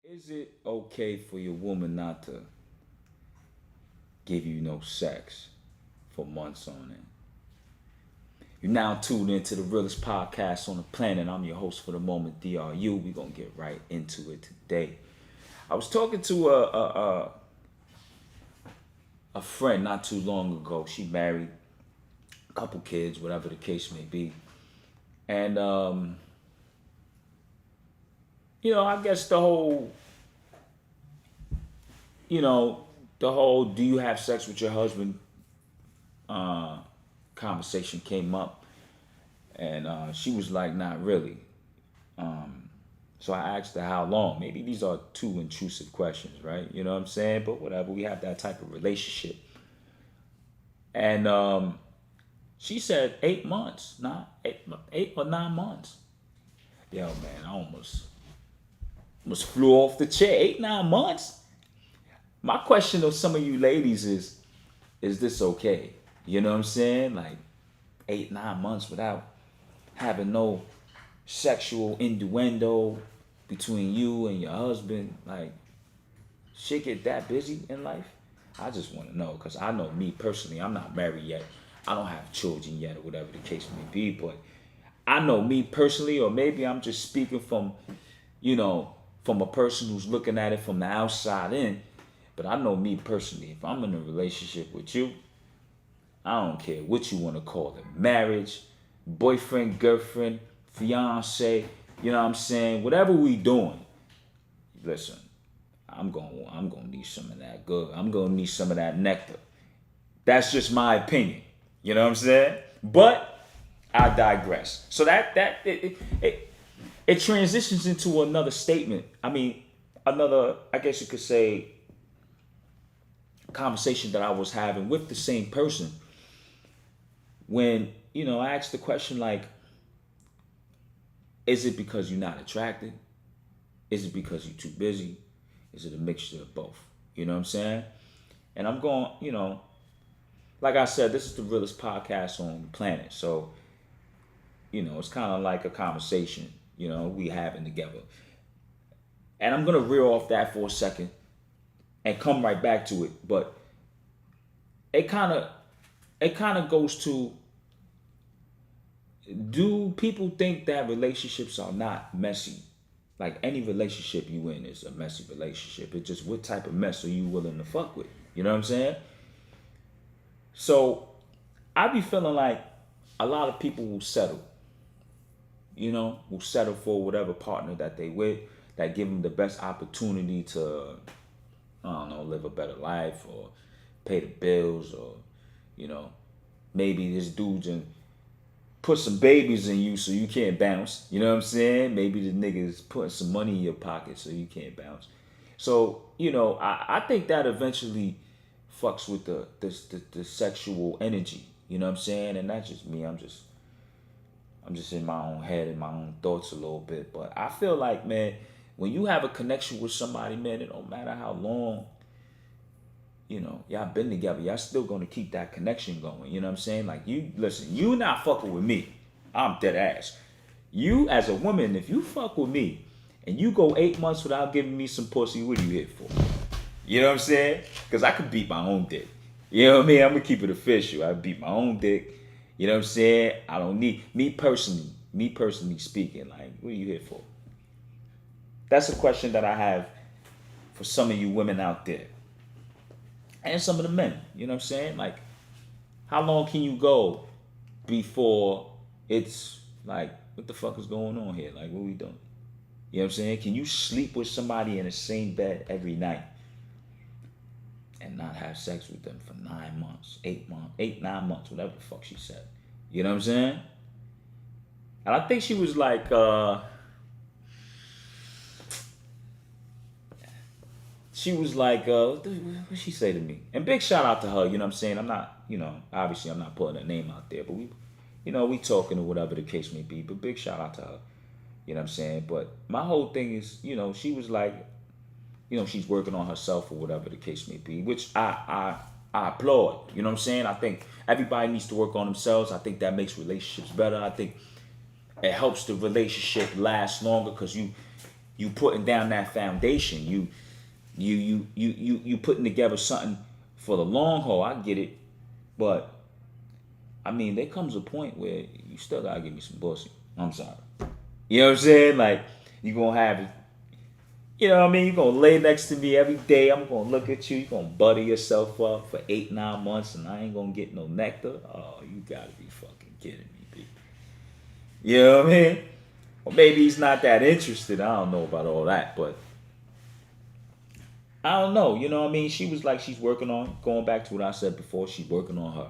Is it okay for your woman not to give you no sex for months on end? You're now tuned into the realest podcast on the planet. I'm your host for the moment, DRU. We're gonna get right into it today. I was talking to a friend not too long ago. She married, a couple kids, whatever the case may be. And I guess you know, the whole do you have sex with your husband uh, conversation came up, and she was like, not really. So I asked her how long. Maybe these are too intrusive questions, right? You know what I'm saying? But whatever, we have that type of relationship. And she said 8 months, not 8 or 9 months. Yo, man, I almost flew off the chair. 8, 9 months. My question to some of you ladies is this okay? You know what I'm saying? Like 8, 9 months without having no sexual innuendo between you and your husband. Like, shit get that busy in life? I just want to know because I know me personally, I'm not married yet. I don't have children yet or whatever the case may be, but I know me personally, or maybe I'm just speaking from a person who's looking at it from the outside in. But I know me personally, if I'm in a relationship with you, I don't care what you want to call it. Marriage, boyfriend, girlfriend, fiance, you know what I'm saying? Whatever we doing, listen, I'm gonna need some of that good. I'm gonna need some of that nectar. That's just my opinion. You know what I'm saying? But I digress. So it transitions into another statement. I mean, another, I guess you could say, conversation that I was having with the same person when, I asked the question like, is it because you're not attracted? Is it because you're too busy? Is it a mixture of both? You know what I'm saying? And I'm going, like I said, this is the realest podcast on the planet. So, it's kind of like a conversation, we having together. And I'm going to rear off that for a second and come right back to it. But it kind of goes to, do people think that relationships are not messy? Like any relationship you in is a messy relationship. It's just what type of mess are you willing to fuck with? You know what I'm saying? So I be feeling like a lot of people will settle. Will settle for whatever partner that they with, that give them the best opportunity to, I don't know, live a better life or pay the bills, or, maybe this dude and put some babies in you so you can't bounce. You know what I'm saying? Maybe the nigga's putting some money in your pocket so you can't bounce. So, I think that eventually fucks with the sexual energy. You know what I'm saying? And that's just me. I'm just in my own head and my own thoughts a little bit. But I feel like, man, when you have a connection with somebody, man, it don't matter how long, y'all been together, y'all still gonna keep that connection going. You know what I'm saying? Like, you listen, you not fucking with me. I'm dead ass. You as a woman, if you fuck with me and you go 8 months without giving me some pussy, what are you here for? You know what I'm saying? Because I could beat my own dick. You know what I mean? I'm gonna keep it official. I beat my own dick. You know what I'm saying? I don't need me personally speaking, like, what are you here for? That's a question that I have for some of you women out there. And some of the men, you know what I'm saying? Like, how long can you go before it's like, what the fuck is going on here? Like, what we doing? You know what I'm saying? Can you sleep with somebody in the same bed every night and not have sex with them for 9 months, 8 months, 8, 9 months, whatever the fuck she said? You know what I'm saying? And I think she was like, what did she say to me? And big shout out to her, you know what I'm saying? I'm not, obviously I'm not putting her name out there, but we talking or whatever the case may be, but big shout out to her. You know what I'm saying? But my whole thing is, she was like, she's working on herself or whatever the case may be, which I applaud. You know what I'm saying? I think everybody needs to work on themselves. I think that makes relationships better. I think it helps the relationship last longer because You putting down that foundation. You putting together something for the long haul. I get it, but I mean, there comes a point where you still gotta give me some pussy. I'm sorry. You know what I'm saying? Like you gonna have, you know what I mean? You gonna lay next to me every day. I'm gonna look at you. You gonna butter yourself up for 8, 9 months, and I ain't gonna get no nectar. Oh, you gotta be fucking kidding me, B. You know what I mean? Or maybe he's not that interested. I don't know about all that, but I don't know. You know what I mean? She was like, she's working on, going back to what I said before, she's working on her.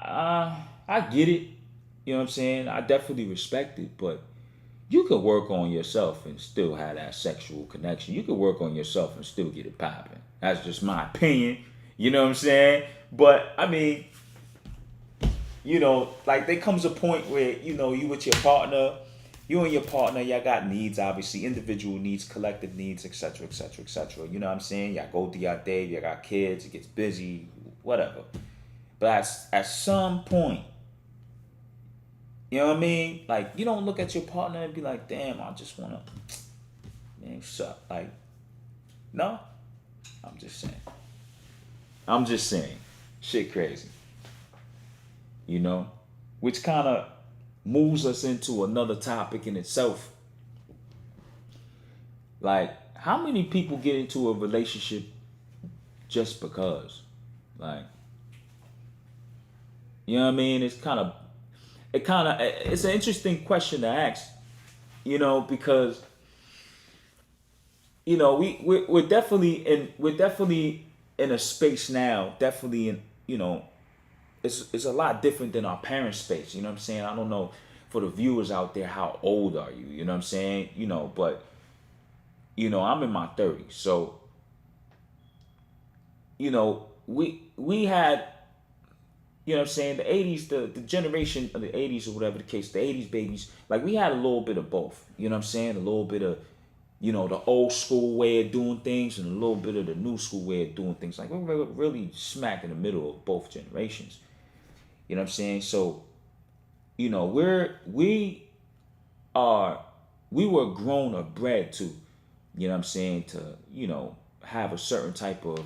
I get it. You know what I'm saying? I definitely respect it, but you could work on yourself and still have that sexual connection. You could work on yourself and still get it popping. That's just my opinion. You know what I'm saying? But I mean, like there comes a point where, you with your partner, you and your partner, y'all got needs, obviously, individual needs, collective needs, etc., etc., etc. You know what I'm saying? Y'all go through your day, y'all got kids, it gets busy, whatever. But at some point, you know what I mean? Like, you don't look at your partner and be like, damn, I just want to, man, suck. Like, no. I'm just saying. I'm just saying. Shit crazy. Which kind of moves us into another topic in itself. Like, how many people get into a relationship just because? Like, you know what I mean? It's an interesting question to ask, because we're definitely in a space now, definitely in, it's a lot different than our parents' space. You know what I'm saying? I don't know for the viewers out there, how old are you? You know what I'm saying? But I'm in my 30s, so we had, you know what I'm saying, the 80s, the generation of the 80s or whatever the case, the 80s babies, like we had a little bit of both. You know what I'm saying? A little bit of, the old school way of doing things and a little bit of the new school way of doing things. Like we're really smack in the middle of both generations. You know what I'm saying? So, we were grown or bred to, you know what I'm saying, to, have a certain type of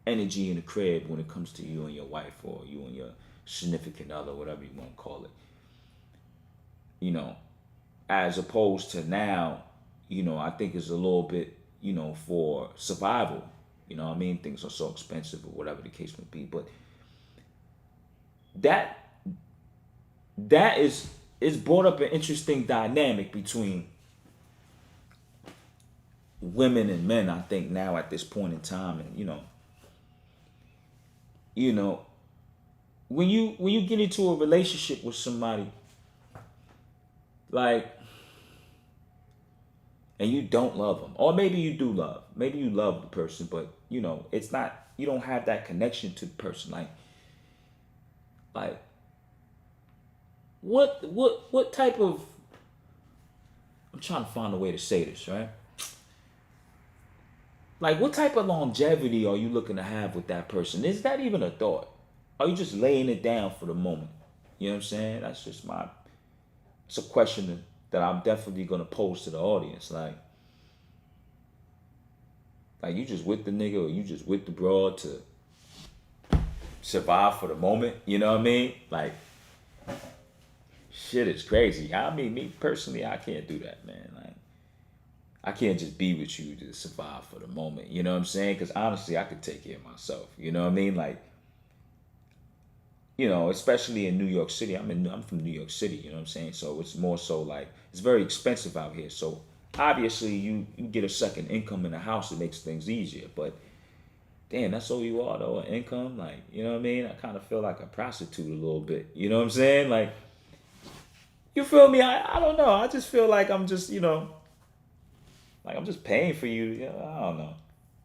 energy in the crib when it comes to you and your wife or you and your significant other, whatever you want to call it. As opposed to now, I think it's a little bit, for survival. You know what I mean? Things are so expensive or whatever the case may be. But that is brought up an interesting dynamic between women and men, I think, now at this point in time. And when you get into a relationship with somebody, like, and you don't love them, or maybe you do love, maybe you love the person, but it's not, you don't have that connection to the person. Like what type of, I'm trying to find a way to say this, right? Like, what type of longevity are you looking to have with that person? Is that even a thought? Are you just laying it down for the moment? You know what I'm saying? That's just it's a question that I'm definitely going to pose to the audience. Like you just with the nigga or you just with the broad to survive for the moment? You know what I mean? Like, shit is crazy. I mean, me personally, I can't do that, man. Like, I can't just be with you to survive for the moment. You know what I'm saying? Because honestly, I could take care of myself. You know what I mean? Like, especially in New York City. I'm from New York City. You know what I'm saying? So it's more so like it's very expensive out here. So obviously, you get a second income in the house. It makes things easier. But damn, that's all you are though, an income. Like, you know what I mean? I kind of feel like a prostitute a little bit. You know what I'm saying? Like, you feel me? I don't know. I just feel like I'm just, like I'm just paying for you. I don't know.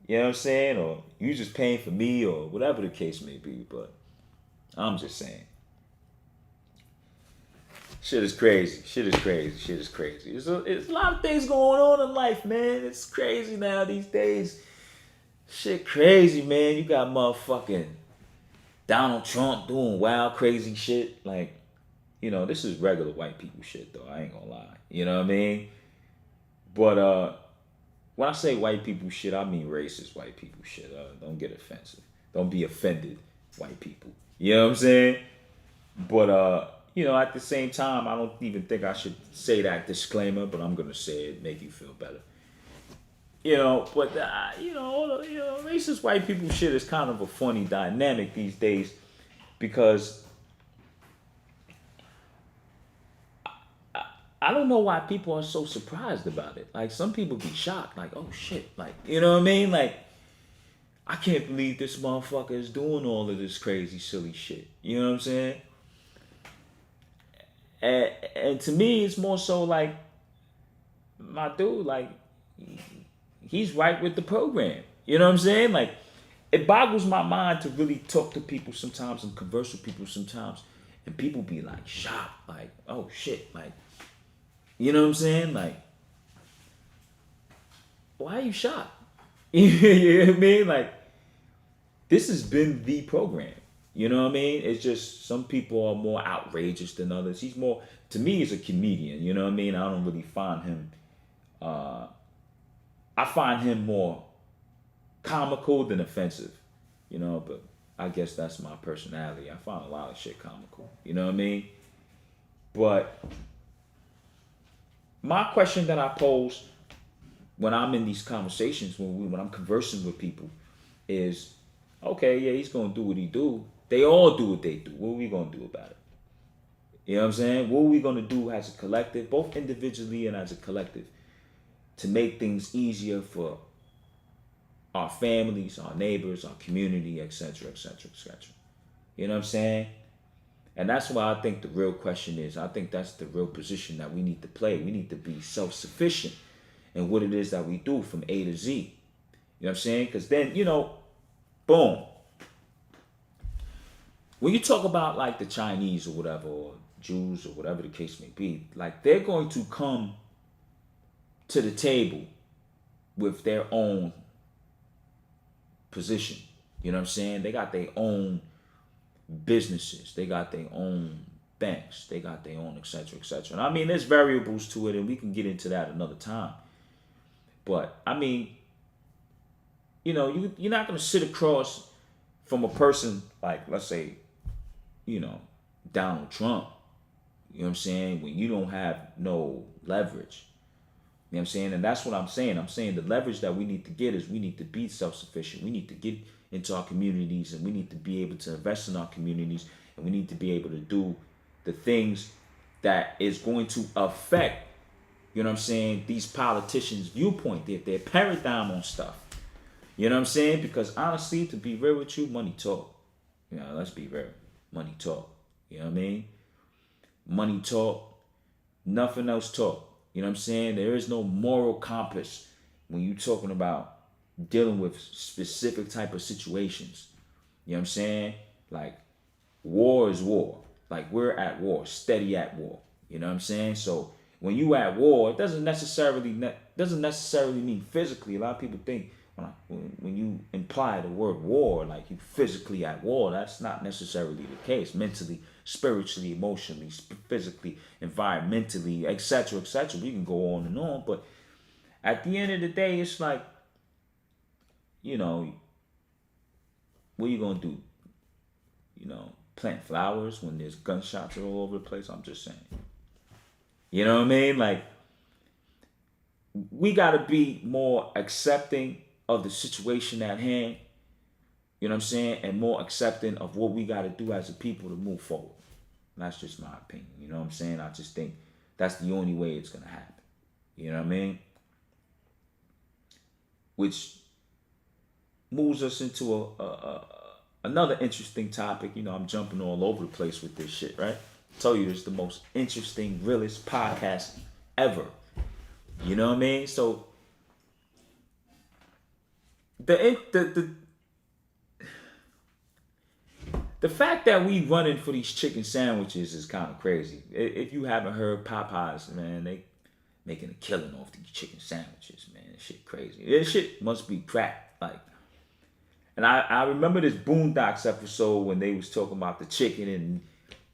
You know what I'm saying? Or you just paying for me or whatever the case may be. But I'm just saying. Shit is crazy. Shit is crazy. Shit is crazy. It's a lot of things going on in life, man. It's crazy now these days. Shit crazy, man. You got motherfucking Donald Trump doing wild, crazy shit. Like, this is regular white people shit, though. I ain't gonna lie. You know what I mean? But when I say white people shit, I mean racist white people shit. Don't get offensive. Don't be offended, white people. You know what I'm saying? But at the same time, I don't even think I should say that disclaimer, but I'm gonna say it, make you feel better. But racist white people shit is kind of a funny dynamic these days because I don't know why people are so surprised about it. Like some people be shocked, like, oh shit, like you know what I mean? Like I can't believe this motherfucker is doing all of this crazy, silly shit. You know what I'm saying? And to me, it's more so like my dude, like he's right with the program. You know what I'm saying? Like it boggles my mind to really talk to people sometimes and converse with people sometimes, and people be like shocked, like, oh shit, like you know what I'm saying? Like, why are you shocked? You know what I mean? Like, this has been the program. You know what I mean? It's just some people are more outrageous than others. He's more, to me, he's a comedian. You know what I mean? I don't really find him, I find him more comical than offensive. But I guess that's my personality. I find a lot of shit comical. You know what I mean? But my question that I pose when I'm in these conversations, when I'm conversing with people, is okay, yeah, he's gonna do what he do. They all do what they do. What are we gonna do about it? You know what I'm saying? What are we gonna do as a collective, both individually and as a collective, to make things easier for our families, our neighbors, our community, etc., etc., etc. You know what I'm saying? And that's why I think the real question is, I think that's the real position that we need to play. We need to be self-sufficient in what it is that we do from A to Z. You know what I'm saying? Because then, boom. When you talk about like the Chinese or whatever, or Jews or whatever the case may be, like they're going to come to the table with their own position. You know what I'm saying? They got their own businesses. They got their own banks. They got their own, etc., etc. And I mean, there's variables to it, and we can get into that another time. But I mean, you're not going to sit across from a person like, let's say, Donald Trump. You know what I'm saying? When you don't have no leverage. You know what I'm saying? And that's what I'm saying. I'm saying the leverage that we need to get is we need to be self-sufficient. We need to get into our communities, and we need to be able to invest in our communities, and we need to be able to do the things that is going to affect, you know what I'm saying, these politicians' viewpoint, their paradigm on stuff. You know what I'm saying? Because honestly, to be real with you, money talk. Let's be real. Money talk. You know what I mean? Money talk. Nothing else talk. You know what I'm saying? There is no moral compass when you're talking about dealing with specific type of situations. You know what I'm saying? Like, war is war. Like, we're at war, steady at war. You know what I'm saying? So when you at war, it doesn't necessarily mean physically. A lot of people think when you imply the word war, like you physically at war. That's not necessarily the case. Mentally, spiritually, emotionally, physically, environmentally, etc., etc. We can go on and on, but at the end of the day, it's like, what are you gonna do? Plant flowers when there's gunshots all over the place? I'm just saying. You know what I mean? Like, we gotta be more accepting of the situation at hand. You know what I'm saying? And more accepting of what we gotta do as a people to move forward. And that's just my opinion. You know what I'm saying? I just think that's the only way it's gonna happen. You know what I mean? Which moves us into another interesting topic. I'm jumping all over the place with this shit, right? I tell you, this is the most interesting, realest podcast ever. You know what I mean? So the fact that we running for these chicken sandwiches is kind of crazy. If you haven't heard, Popeyes, man, they making a killing off these chicken sandwiches, man. This shit crazy. This shit must be crack. Like, and I remember this Boondocks episode when they was talking about the chicken and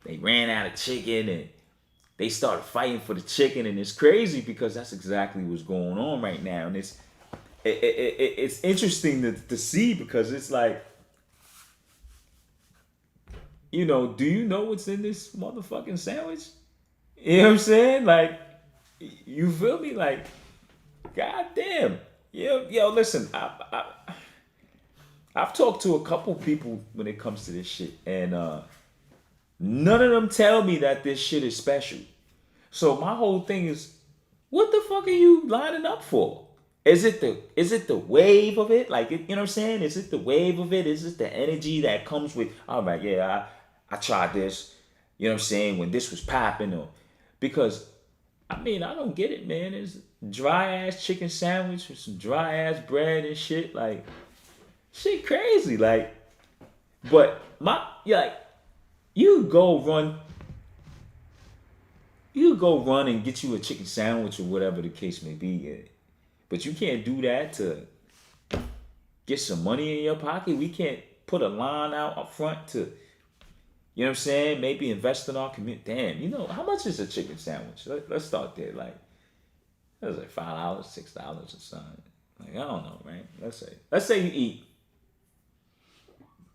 they ran out of chicken, and they started fighting for the chicken, and it's crazy because that's exactly what's going on right now, and it's interesting to see because it's like, do you know what's in this motherfucking sandwich? You know what I'm saying? Like, you feel me? Like, goddamn. Yo, listen, I've talked to a couple people when it comes to this shit, and none of them tell me that this shit is special. So my whole thing is, what the fuck are you lining up for? Is it the wave of it? Like, you know what I'm saying? Is it the wave of it? Is it the energy that comes with, all right, yeah, I tried this, you know what I'm saying, when this was popping, or because I mean, I don't get it, man. It's dry ass chicken sandwich with some dry ass bread and shit. Like, shit crazy. Like, but like, you go run and get you a chicken sandwich or whatever the case may be. But you can't do that to get some money in your pocket. We can't put a line out up front to, you know what I'm saying, maybe invest in our community. Damn, how much is a chicken sandwich? Let's start there. Like, that's like $5, $6 or something. Like, I don't know, right? Let's say you eat.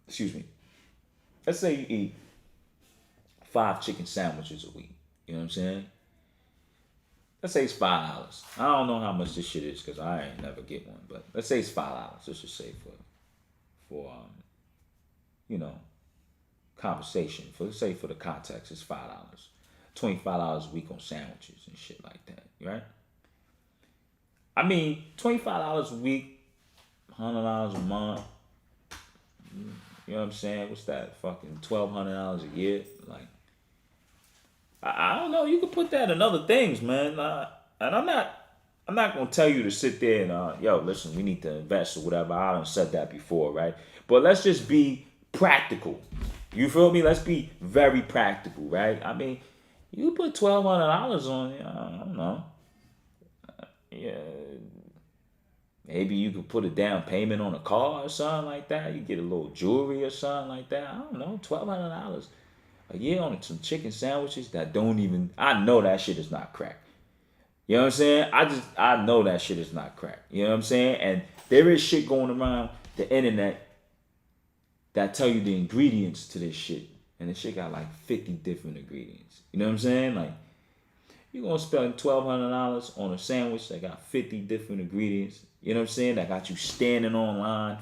Excuse me. Let's say you eat 5 chicken sandwiches a week. You know what I'm saying? Let's say it's $5. I don't know how much this shit is because I ain't never get one, but let's say it's $5. Let's just say for conversation. Let's say for the context, it's $5. $25 a week on sandwiches and shit like that, right? I mean, $25 a week, $100 a month. You know what I'm saying? What's that? Fucking $1,200 a year. Like, I don't know. You could put that in other things, man. And I'm not gonna tell you to sit there and listen, we need to invest or whatever. I done said that before, right? But let's just be practical. You feel me? Let's be very practical, right? I mean, you put $1,200 on it. I don't know. Yeah, maybe you could put a down payment on a car or something like that. You get a little jewelry or something like that. I don't know, $1,200 a year on some chicken sandwiches that don't even. I know that shit is not crack. You know what I'm saying? I know that shit is not crack. You know what I'm saying? And there is shit going around the internet that tell you the ingredients to this shit, and this shit got like 50 different ingredients. You know what I'm saying? Like, you gonna spend $1,200 on a sandwich that got 50 different ingredients. You know what I'm saying? That got you standing online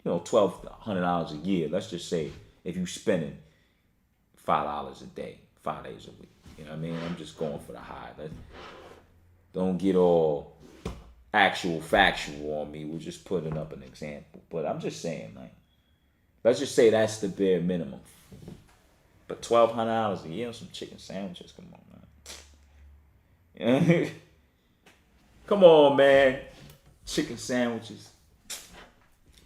for, $1,200 a year. Let's just say if you spending $5 a day, 5 days a week. You know what I mean? I'm just going for the high. Don't get all actual factual on me. We're just putting up an example. But I'm just saying, like, let's just say that's the bare minimum. But $1,200 a year on some chicken sandwiches, come on, man. Come on, man. Chicken sandwiches.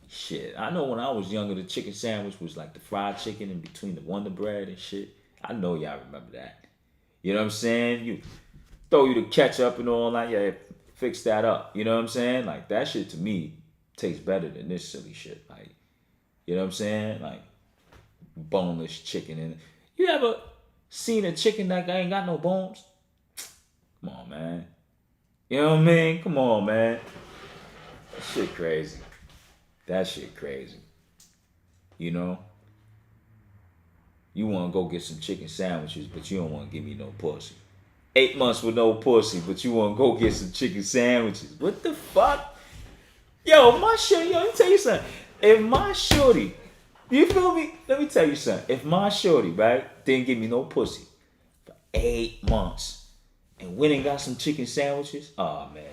Shit, I know when I was younger, the chicken sandwich was like the fried chicken in between the Wonder Bread and shit. I know y'all remember that. You know what I'm saying? You throw you the ketchup and all that. Yeah, fix that up. You know what I'm saying? Like, that shit to me tastes better than this silly shit. Like, you know what I'm saying? Like, boneless chicken. And you ever seen a chicken that ain't got no bones? Come on, man. You know what I mean? Come on, man. That shit crazy. That shit crazy. You know? You want to go get some chicken sandwiches, but you don't want to give me no pussy. 8 months with no pussy, but you want to go get some chicken sandwiches. What the fuck? Yo, my shorty, let me tell you something. If my shorty, you feel me? Let me tell you something. If my shorty, right, didn't give me no pussy for 8 months and went and got some chicken sandwiches, oh, man.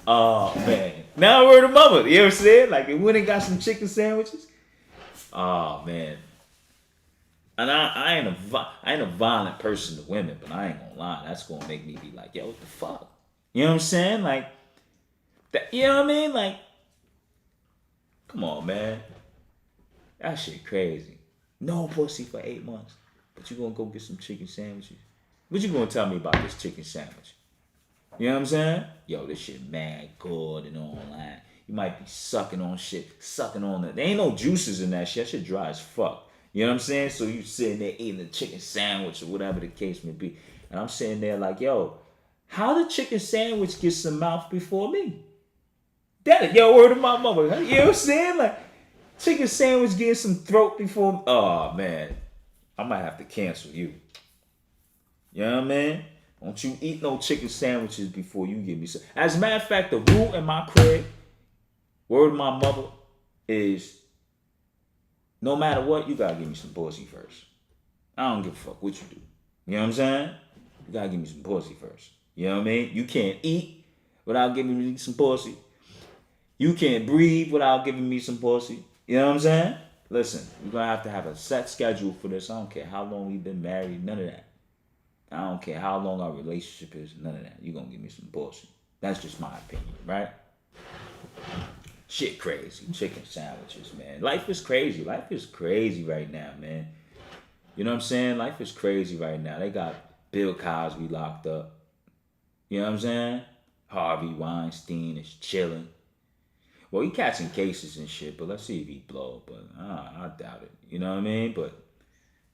Oh, man. Now we're the mama. You know what I'm saying? Like, it went and got some chicken sandwiches. Oh, man. And I ain't a violent person to women, but I ain't gonna lie. That's gonna make me be like, yo, what the fuck? You know what I'm saying? Like, that, you know what I mean? Like, come on, man. That shit crazy. No pussy for 8 months, but you gonna go get some chicken sandwiches. What you gonna tell me about this chicken sandwich? You know what I'm saying? Yo, this shit mad good and all that. You might be sucking on shit, sucking on it. There ain't no juices in that shit. That shit dry as fuck. You know what I'm saying? So you sitting there eating a chicken sandwich or whatever the case may be. And I'm sitting there like, yo, how the chicken sandwich get some mouth before me? That yo, word of my mother. You know what I'm saying? Like, chicken sandwich getting some throat before me. Oh man, I might have to cancel you. You know what I mean? Don't you eat no chicken sandwiches before you give me some. As a matter of fact, the rule in my crib, word of my mother, is no matter what, you gotta give me some pussy first. I don't give a fuck what you do. You know what I'm saying? You gotta give me some pussy first. You know what I mean? You can't eat without giving me some pussy. You can't breathe without giving me some pussy. You know what I'm saying? Listen, you're gonna have to have a set schedule for this. I don't care how long we've been married, none of that. I don't care how long our relationship is, none of that. You're gonna give me some pussy. That's just my opinion, right? Shit crazy. Chicken sandwiches, man. Life is crazy. Life is crazy right now, man. You know what I'm saying? Life is crazy right now. They got Bill Cosby locked up. You know what I'm saying? Harvey Weinstein is chilling. Well, he catching cases and shit, but let's see if he blow. But I doubt it. You know what I mean? But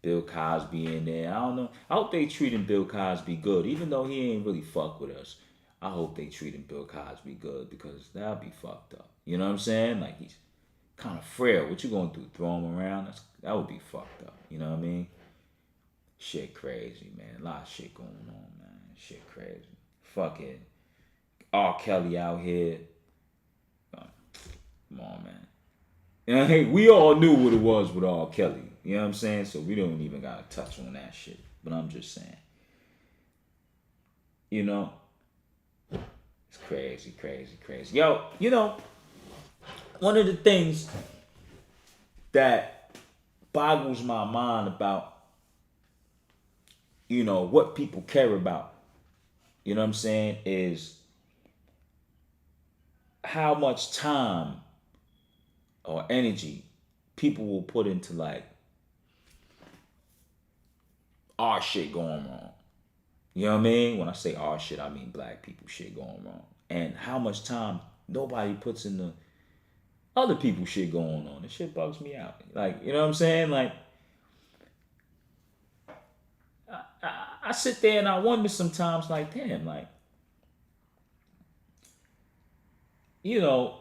Bill Cosby in there. I don't know. I hope they treating Bill Cosby good, even though he ain't really fuck with us. I hope they treating Bill Cosby good because that'll be fucked up. You know what I'm saying? Like he's kind of frail. What you gonna do? Throw him around? That would be fucked up. You know what I mean? Shit crazy, man. A lot of shit going on, man. Shit crazy. Fucking R. Kelly out here. Come on, man. You know, hey, we all knew what it was with R. Kelly. You know what I'm saying? So we don't even gotta touch on that shit. But I'm just saying. You know, it's crazy, crazy, crazy. Yo, you know, one of the things that boggles my mind about, you know, what people care about, you know what I'm saying, is how much time or energy people will put into like our shit going wrong. You know what I mean? When I say our shit, I mean black people shit going wrong. And how much time nobody puts in the other people shit going on. This shit bugs me out. Like, you know what I'm saying? Like, I sit there and I wonder sometimes, like, damn, like, you know,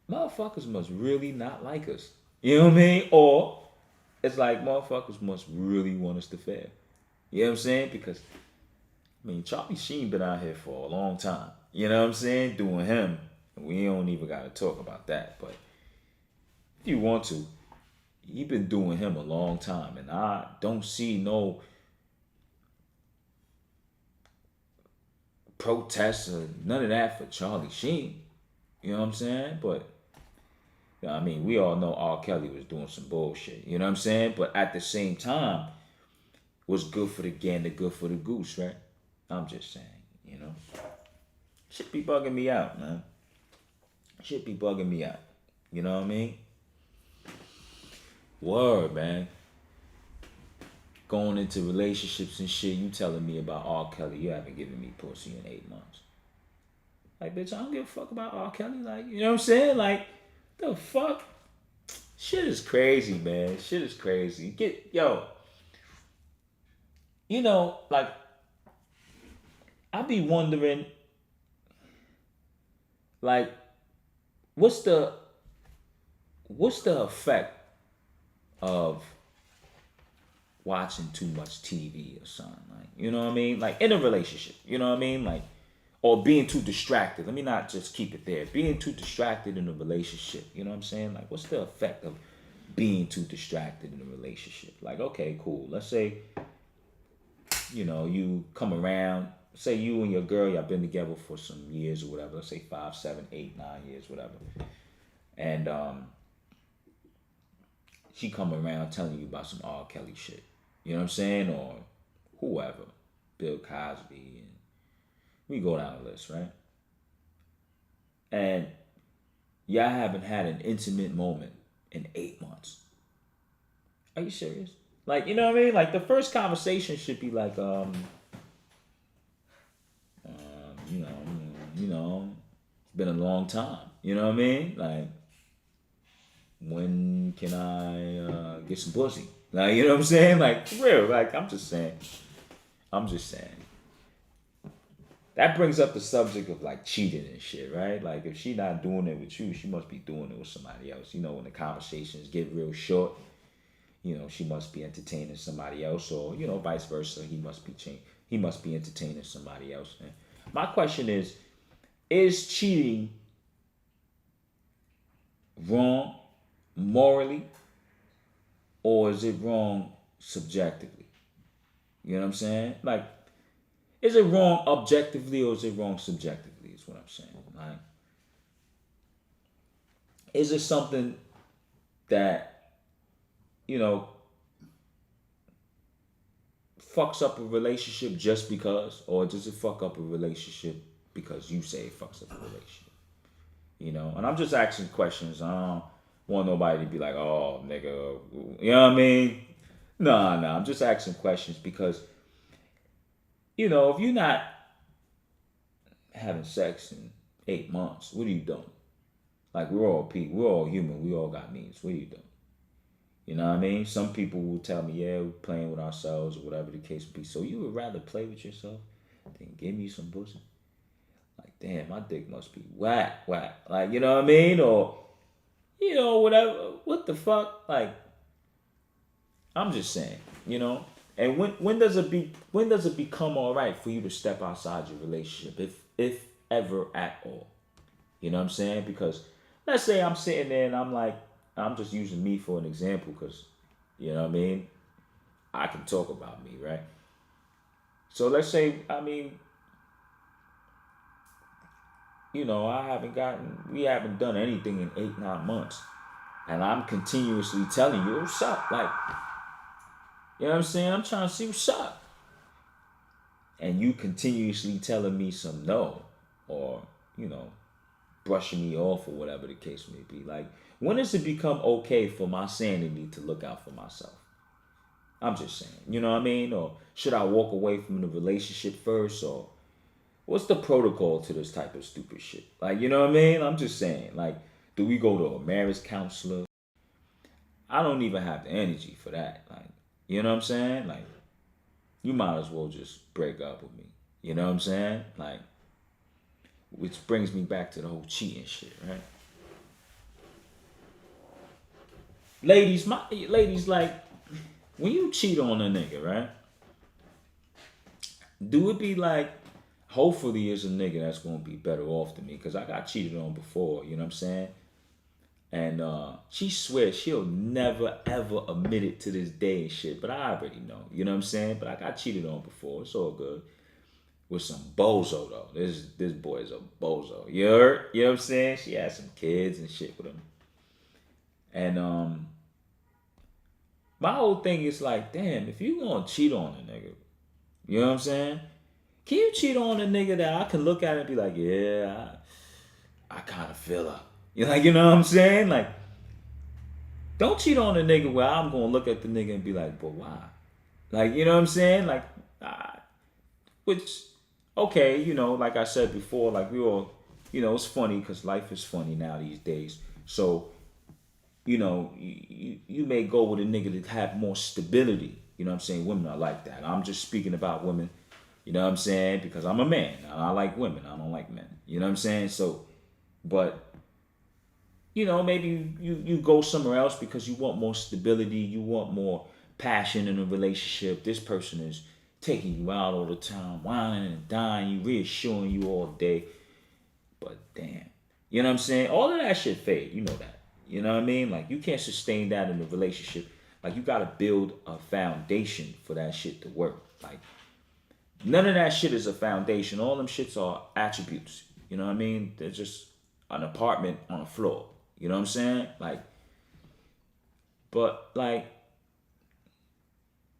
motherfuckers must really not like us. You know what I mean? Or it's like motherfuckers must really want us to fail. You know what I'm saying? Because, I mean, Charlie Sheen been out here for a long time. You know what I'm saying? Doing him. We don't even got to talk about that. But if you want to, he been doing him a long time. And I don't see no protests or none of that for Charlie Sheen. You know what I'm saying? But, I mean, we all know R. Kelly was doing some bullshit. You know what I'm saying? But at the same time, what's good for the gander, good for the goose, right? I'm just saying, you know. Shit be bugging me out, man. Shit be bugging me out. You know what I mean? Word, man. Going into relationships and shit, you telling me about R. Kelly, you haven't given me pussy in 8 months. Like, bitch, I don't give a fuck about R. Kelly. Like, you know what I'm saying? Like, the fuck? Shit is crazy, man. Shit is crazy. Yo. You know, like, I be wondering, like, what's the effect of watching too much TV or something? Like, you know what I mean? Like, in a relationship, you know what I mean? Like, or being too distracted. Let me not just keep it there. Being too distracted in a relationship. You know what I'm saying? Like, what's the effect of being too distracted in a relationship? Like, okay, cool. Let's say, you know, you come around. Say you and your girl, y'all been together for some years or whatever. Let's say 5, 7, 8, 9 years, whatever. And she come around telling you about some R. Kelly shit. You know what I'm saying? Or whoever. Bill Cosby. And we go down the list, right? And y'all haven't had an intimate moment in 8 months. Are you serious? Like, you know what I mean? Like, the first conversation should be like, you know, it's been a long time. You know what I mean? Like, when can I get some pussy? Like, you know what I'm saying? Like, for real. Like, I'm just saying. I'm just saying. That brings up the subject of like cheating and shit, right? Like, if she not doing it with you, she must be doing it with somebody else. You know, when the conversations get real short, she must be entertaining somebody else, or vice versa. He must be entertaining somebody else. And my question is cheating wrong morally, or is it wrong subjectively? You know what I'm saying? Like, is it wrong objectively, or is it wrong subjectively? Is what I'm saying. Like, is it something that you know fucks up a relationship just because, or does it fuck up a relationship because you say it fucks up a relationship? And I'm just asking questions. I don't want nobody to be like, oh, nigga, you know what I mean? Nah, I'm just asking questions because, if you're not having sex in 8 months, what are you doing? Like, we're all people, we're all human, we all got needs. What are you doing? You know what I mean? Some people will tell me, yeah, we're playing with ourselves or whatever the case may be. So you would rather play with yourself than give me some pussy? Like, damn, my dick must be whack. Like, you know what I mean? Or, whatever. What the fuck? Like, I'm just saying. And when does it become all right for you to step outside your relationship, if ever at all? You know what I'm saying? Because let's say I'm sitting there and I'm like, I'm just using me for an example because, you know what I mean? I can talk about me, right? So let's say, I mean, we haven't done anything in 8, 9 months. And I'm continuously telling you, what's up? Like, you know what I'm saying? I'm trying to see what's up. And you continuously telling me some no, or, brushing me off, or whatever the case may be. Like, when does it become okay for my sanity to look out for myself? I'm just saying, you know what I mean? Or should I walk away from the relationship first? Or what's the protocol to this type of stupid shit? Like, you know what I mean? I'm just saying, like, do we go to a marriage counselor? I don't even have the energy for that. Like, you know what I'm saying? Like, you might as well just break up with me. You know what I'm saying? Like, which brings me back to the whole cheating shit, right? Ladies, like, when you cheat on a nigga, right? Do it be like, hopefully it's a nigga that's gonna be better off than me, because I got cheated on before, you know what I'm saying? And she swears she'll never ever admit it to this day and shit, but I already know, you know what I'm saying? But I got cheated on before, it's all good. With some bozo though. This boy is a bozo. You heard? You know what I'm saying? She had some kids and shit with him. And my whole thing is like, damn, if you gonna cheat on a nigga, you know what I'm saying? Can you cheat on a nigga that I can look at and be like, yeah, I kind of feel her. You know what I'm saying? Like, don't cheat on a nigga where I'm gonna look at the nigga and be like, but why? Like, you know what I'm saying? Like, which, okay, like I said before, like we all, it's funny because life is funny now these days. So, you may go with a nigga that have more stability. You know what I'm saying? Women are like that. I'm just speaking about women. You know what I'm saying? Because I'm a man. I like women. I don't like men. You know what I'm saying? So, but maybe you go somewhere else because you want more stability, you want more passion in a relationship. This person is taking you out all the time, whining and dying, you reassuring you all day. But damn, you know what I'm saying? All of that shit fade. You know that. You know what I mean? Like, you can't sustain that in a relationship. Like, you gotta build a foundation for that shit to work. Like, none of that shit is a foundation. All them shits are attributes. You know what I mean? They're just an apartment on a floor. You know what I'm saying? Like, but like,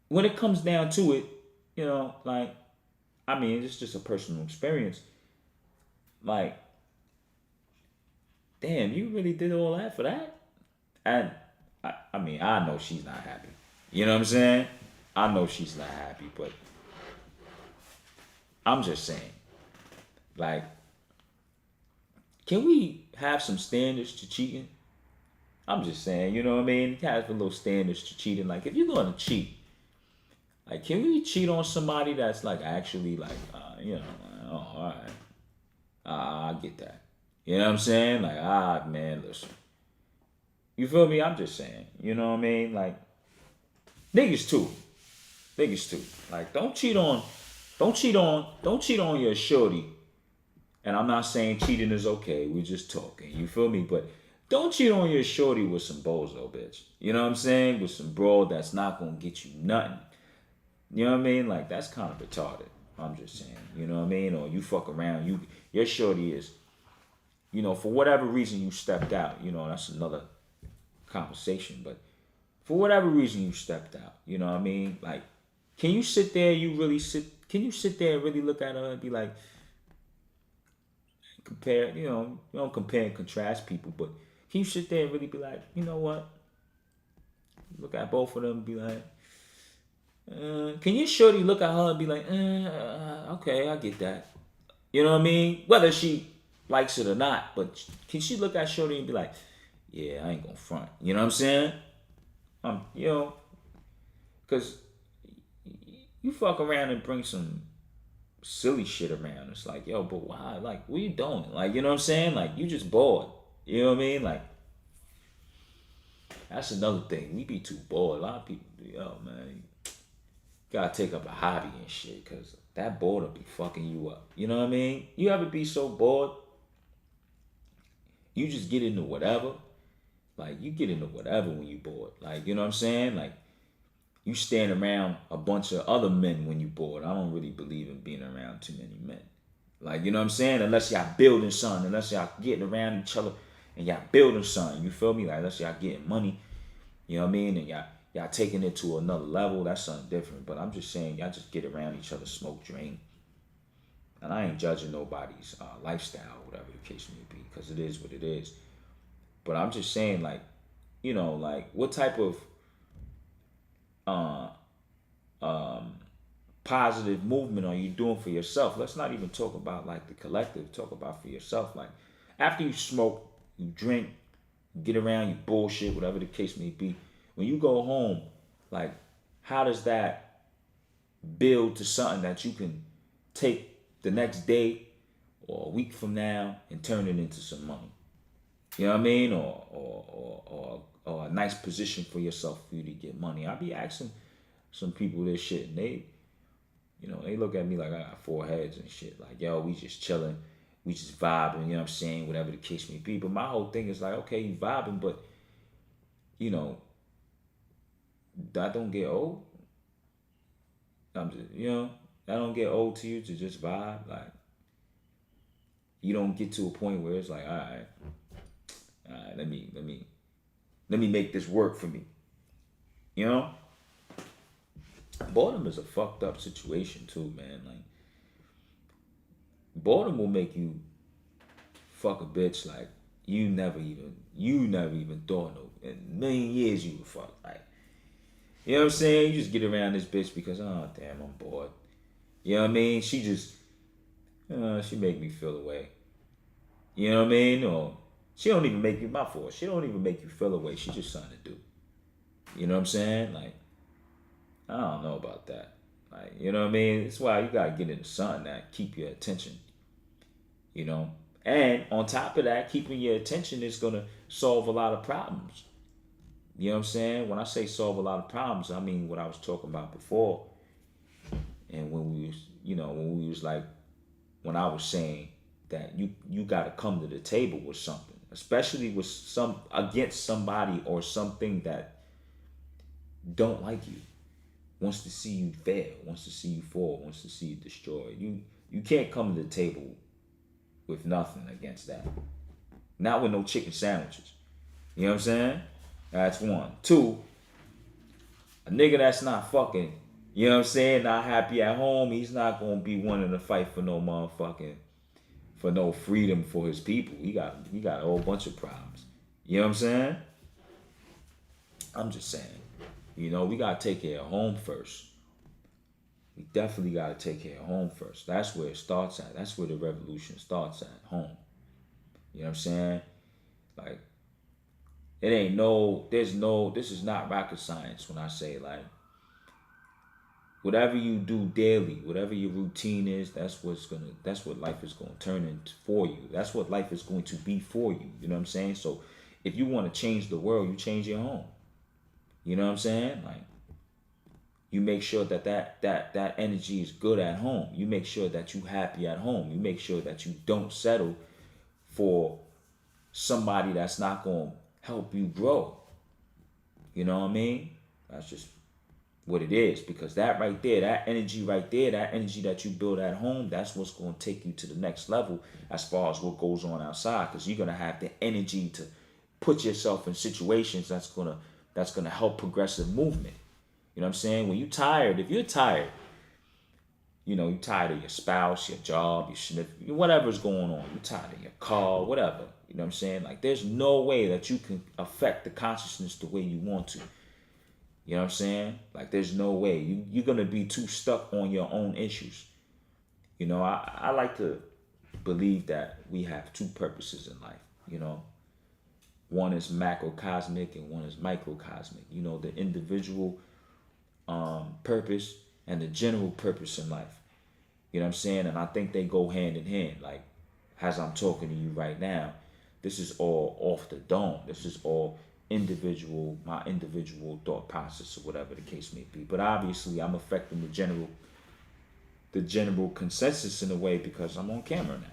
when it comes down to it, like, I mean, it's just a personal experience. Like, damn, you really did all that for that? And I mean, I know she's not happy. You know what I'm saying? I know she's not happy, but I'm just saying, like, can we have some standards to cheating? I'm just saying, you know what I mean? It has a little standards to cheating. Like, if you're gonna cheat, like, can we cheat on somebody that's like actually like, you know, like, oh, all right, I get that. You know what I'm saying? Like, man, listen. You feel me? I'm just saying. You know what I mean? Like, niggas too. Niggas too. Like, don't cheat on your shorty. And I'm not saying cheating is okay. We're just talking. You feel me? But don't cheat on your shorty with some bozo, bitch. You know what I'm saying? With some broad that's not gonna get you nothing. You know what I mean? Like, that's kind of retarded. I'm just saying. You know what I mean? Or you fuck around. Your shorty is, you know, for whatever reason you stepped out. You know, that's another conversation. But for whatever reason you stepped out. You know what I mean? Like, can you sit there? Can you sit there and really look at her and be like, compare? You know, you don't compare and contrast people, but can you sit there and really be like, you know what? Look at both of them and be like, can you shorty look at her and be like, okay, I get that. You know what I mean? Whether she likes it or not, but can she look at shorty and be like, yeah, I ain't gonna front. You know what I'm saying? You know, because you fuck around and bring some silly shit around. It's like, yo, but why? Like, what you doing? Like, you know what I'm saying? Like, you just bored. You know what I mean? Like, that's another thing. We be too bored. A lot of people be, yo, man, you gotta take up a hobby and shit, because that boredom be fucking you up. You know what I mean? You ever be so bored, you just get into whatever. Like, you get into whatever when you bored. Like, you know what I'm saying? Like, you stand around a bunch of other men when you bored. I don't really believe in being around too many men. Like, you know what I'm saying? Unless y'all building something, unless y'all getting around each other and y'all building something, you feel me? Like, unless y'all getting money, you know what I mean? And y'all taking it to another level, that's something different. But I'm just saying, y'all just get around each other, smoke, drink. And I ain't judging nobody's lifestyle, whatever the case may be, because it is what it is. But I'm just saying, like, you know, like, what type of uh, um, positive movement are you doing for yourself? Let's not even talk about like the collective. Talk about for yourself. Like, after you smoke, you drink, you get around, you bullshit, whatever the case may be. When you go home, like, how does that build to something that you can take the next day or a week from now and turn it into some money? You know what I mean? Or a nice position for yourself for you to get money. I be asking some people this shit, and they, you know, they look at me like I got four heads and shit. Like, yo, we just chilling, we just vibing, you know what I'm saying? Whatever the case may be. But my whole thing is like, okay, you vibing, but, you know, that don't get old. I'm just, you know, that don't get old to you to just vibe. Like, you don't get to a point where it's like, all right, let me make this work for me. You know? Boredom is a fucked up situation too, man. Like, boredom will make you fuck a bitch like you never even thought in a million years you would fuck. Like, you know what I'm saying? You just get around this bitch because, oh damn, I'm bored. You know what I mean? She just she make me feel away. You know what I mean? Or she don't even make you my fault. She don't even make you feel away. She just something to do. You know what I'm saying? Like, I don't know about that. Like, you know what I mean? It's why you gotta get into something that keep your attention. You know? And on top of that, keeping your attention is gonna solve a lot of problems. You know what I'm saying? When I say solve a lot of problems, I mean what I was talking about before. And when we was, you know, when we was like, when I was saying that you gotta come to the table with something, especially with against somebody or something that don't like you, wants to see you fail, wants to see you fall, wants to see you destroyed. You can't come to the table with nothing against that. Not with no chicken sandwiches. You know what I'm saying? That's one. Two, a nigga that's not fucking, you know what I'm saying, not happy at home, he's not gonna be wanting to fight for no motherfucking, for no freedom for his people. He got a whole bunch of problems. You know what I'm saying? I'm just saying. You know, we gotta take care of home first. We definitely gotta take care of home first. That's where it starts at. That's where the revolution starts at home. You know what I'm saying? Like, It ain't no, there's no, this is not rocket science when I say like, whatever you do daily, whatever your routine is, that's what life is gonna turn into for you. That's what life is going to be for you. You know what I'm saying? So if you want to change the world, you change your home. You know what I'm saying? Like you make sure that energy is good at home. You make sure that you happy at home. You make sure that you don't settle for somebody that's not gonna help you grow. You know what I mean? That's just what it is, because that right there, that energy right there, that energy that you build at home, that's what's going to take you to the next level as far as what goes on outside, because you're going to have the energy to put yourself in situations that's going to help progressive movement. You know what I'm saying? When you tired, if you're tired, you're tired of your spouse, your job, whatever's going on, you're tired of your car, whatever. You know what I'm saying? Like there's no way that you can affect the consciousness the way you want to. You know what I'm saying? Like there's no way. You're gonna be too stuck on your own issues. I like to believe that we have two purposes in life. One is macrocosmic and one is microcosmic. The individual purpose and the general purpose in life. You know what I'm saying? And I think they go hand in hand. Like as I'm talking to you right now, this is all off the dome. This is all my individual thought process or whatever the case may be. But obviously I'm affecting the general consensus in a way because I'm on camera now.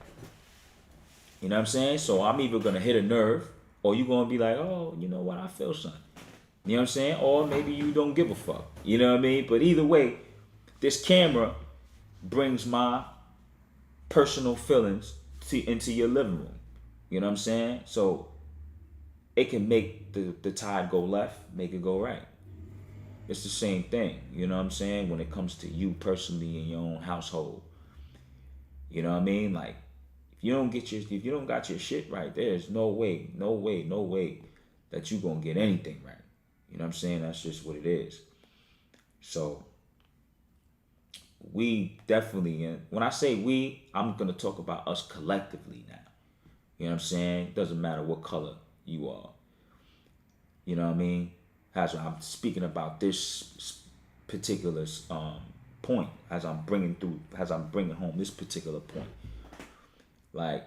You know what I'm saying? So I'm either gonna hit a nerve or you're gonna be like, oh, you know what, I feel something. You know what I'm saying? Or maybe you don't give a fuck. You know what I mean? But either way, this camera brings my personal feelings into your living room. You know what I'm saying? So it can make the tide go left, make it go right. It's the same thing. You know what I'm saying? When it comes to you personally in your own household. You know what I mean? Like if you don't got your shit right, there's no way that you gonna get anything right. You know what I'm saying? That's just what it is. So we definitely, and when I say we, I'm gonna talk about us collectively now. You know what I'm saying? It doesn't matter what color you are. You know what I mean? As I'm speaking about this particular point, as I'm bringing home this particular point. Like,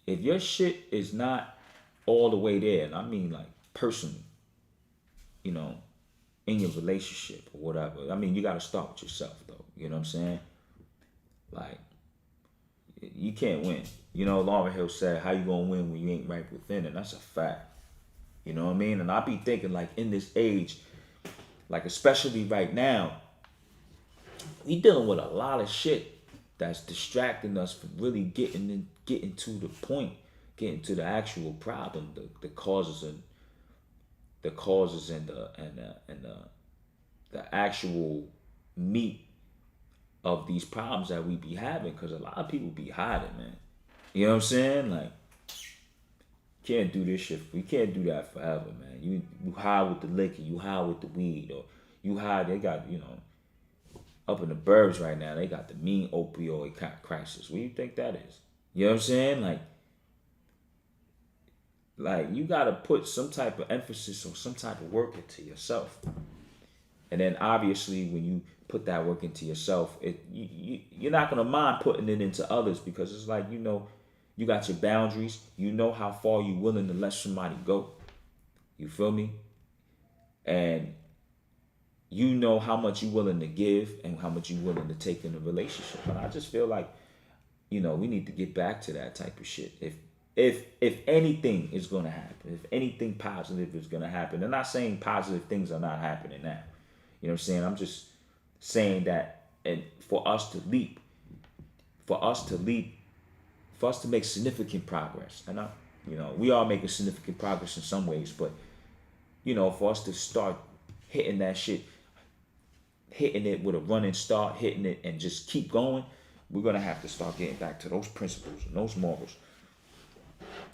if your shit is not all the way there, and I mean like personally, you know, in your relationship or whatever. I mean, you got to start with yourself, though. You know what I'm saying? Like, you can't win. Lauryn Hill said, how you gonna win when you ain't right within? And that's a fact. You know what I mean? And I be thinking, like, in this age, like, especially right now, we dealing with a lot of shit that's distracting us from really getting to the point, getting to the actual problem, the causes and the actual meat of these problems that we be having, because a lot of people be hiding, man. You know what I'm saying? Like, can't do this shit. We can't do that forever, man. You high with the liquor, you high with the weed, or you high. They got up in the burbs right now. They got the mean opioid crisis. What do you think that is? You know what I'm saying? Like you gotta put some type of emphasis or some type of work into yourself. And then obviously when you put that work into yourself, you're not gonna mind putting it into others, because it's like, you got your boundaries. You know how far you're willing to let somebody go. You feel me? And you know how much you're willing to give and how much you're willing to take in a relationship. And I just feel like, we need to get back to that type of shit. If anything is gonna happen, if anything positive is gonna happen, I'm not saying positive things are not happening now. You know what I'm saying? I'm just saying that, and for us to make significant progress. And we are making significant progress in some ways, but for us to start hitting that shit, hitting it with a running start, hitting it and just keep going, we're gonna have to start getting back to those principles and those morals.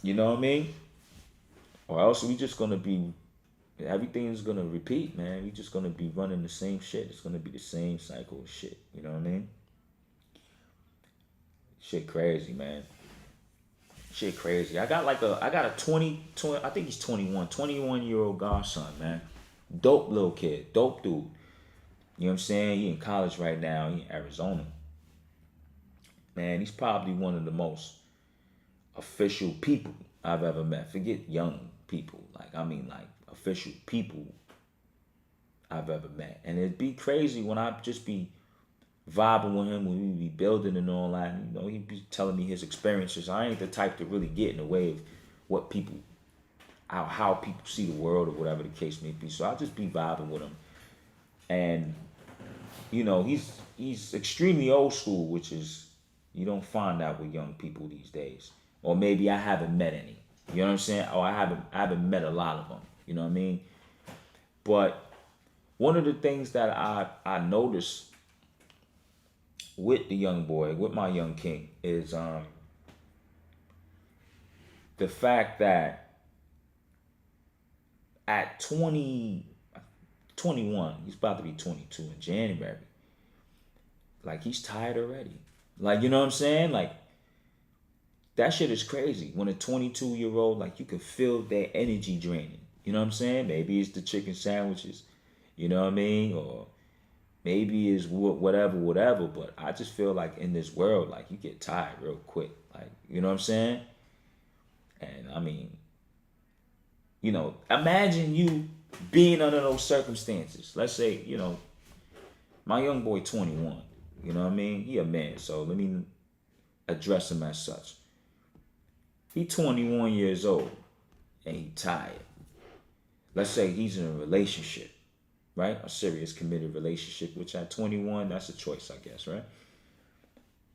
You know what I mean? Or else we just gonna be, everything's gonna repeat, man. We just gonna be running the same shit. It's gonna be the same cycle of shit. You know what I mean? Shit crazy, man. Shit crazy. I got a 20 I think he's 21-year-old godson, man. Dope little kid, dope dude. You know what I'm saying? He in college right now. He in Arizona. Man, he's probably one of the most official people I've ever met. Forget young people. Like, I mean, like, official people I've ever met. And it'd be crazy when I just be vibing with him, when we be building and all that. You know, he'd be telling me his experiences. I ain't the type to really get in the way of what people, how people see the world or whatever the case may be. So I'll just be vibing with him. And, you know, he's extremely old school, which is, you don't find that with young people these days. Or maybe I haven't met any. You know what I'm saying? Or I haven't met a lot of them. You know what I mean? But one of the things that I noticed with the young boy, with my young king, is the fact that at 21, he's about to be 22 in January. Like, he's tired already. Like, you know what I'm saying? Like, that shit is crazy. When a 22-year-old, like, you can feel their energy draining. You know what I'm saying? Maybe it's the chicken sandwiches. You know what I mean? Or maybe it's whatever. But I just feel like in this world, like, you get tired real quick. Like, you know what I'm saying? And I mean, you know, imagine you being under those circumstances. Let's say, you know, my young boy 21. You know what I mean? He a man, so let me address him as such. He 21 years old and he tired. Let's say he's in a relationship, right? A serious committed relationship, which at 21, that's a choice, I guess, right?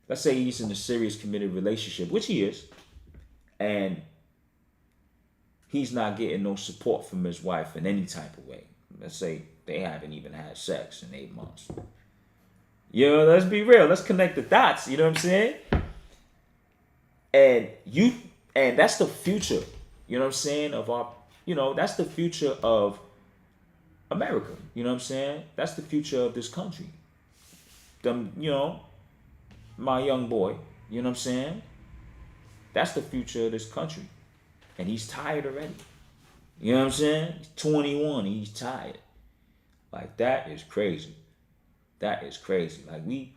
Let's say he's in a serious committed relationship, which he is, and he's not getting no support from his wife in any type of way. Let's say they haven't even had sex in 8 months. You know, let's be real. Let's connect the dots. You know what I'm saying? And that's the future. You know what I'm saying? Of our, you know, that's the future of America. You know what I'm saying? That's the future of this country. Them, you know, my young boy. You know what I'm saying? That's the future of this country. And he's tired already. You know what I'm saying? He's 21. He's tired. Like, that is crazy. That is crazy. Like, we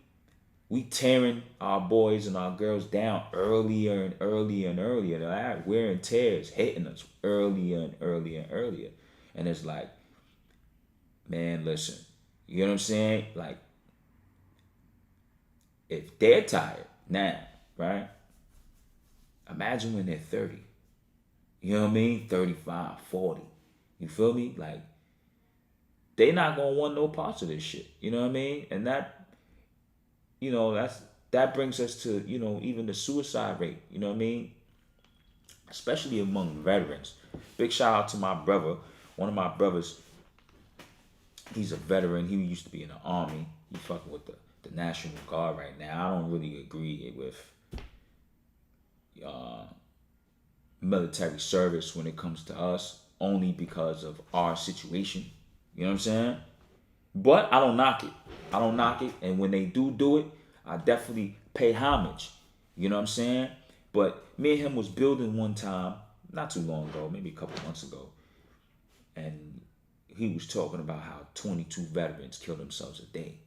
tearing our boys and our girls down earlier and earlier and earlier. That wear and tear is hitting us earlier and earlier and earlier. And it's like, man, listen. You know what I'm saying? Like, if they're tired now, right? Imagine when they're 30. You know what I mean? 35, 40. You feel me? Like, they not gonna want no parts of this shit. You know what I mean? And that, you know, that brings us to, you know, even the suicide rate. You know what I mean? Especially among veterans. Big shout out to my brother. One of my brothers, he's a veteran. He used to be in the Army. He fucking with the National Guard right now. I don't really agree with military service when it comes to us, only because of our situation. You know what I'm saying? But I don't knock it. I don't knock it. And when they do it, I definitely pay homage. You know what I'm saying? But me and him was building one time, not too long ago, maybe a couple months ago. And he was talking about how 22 veterans kill themselves a day.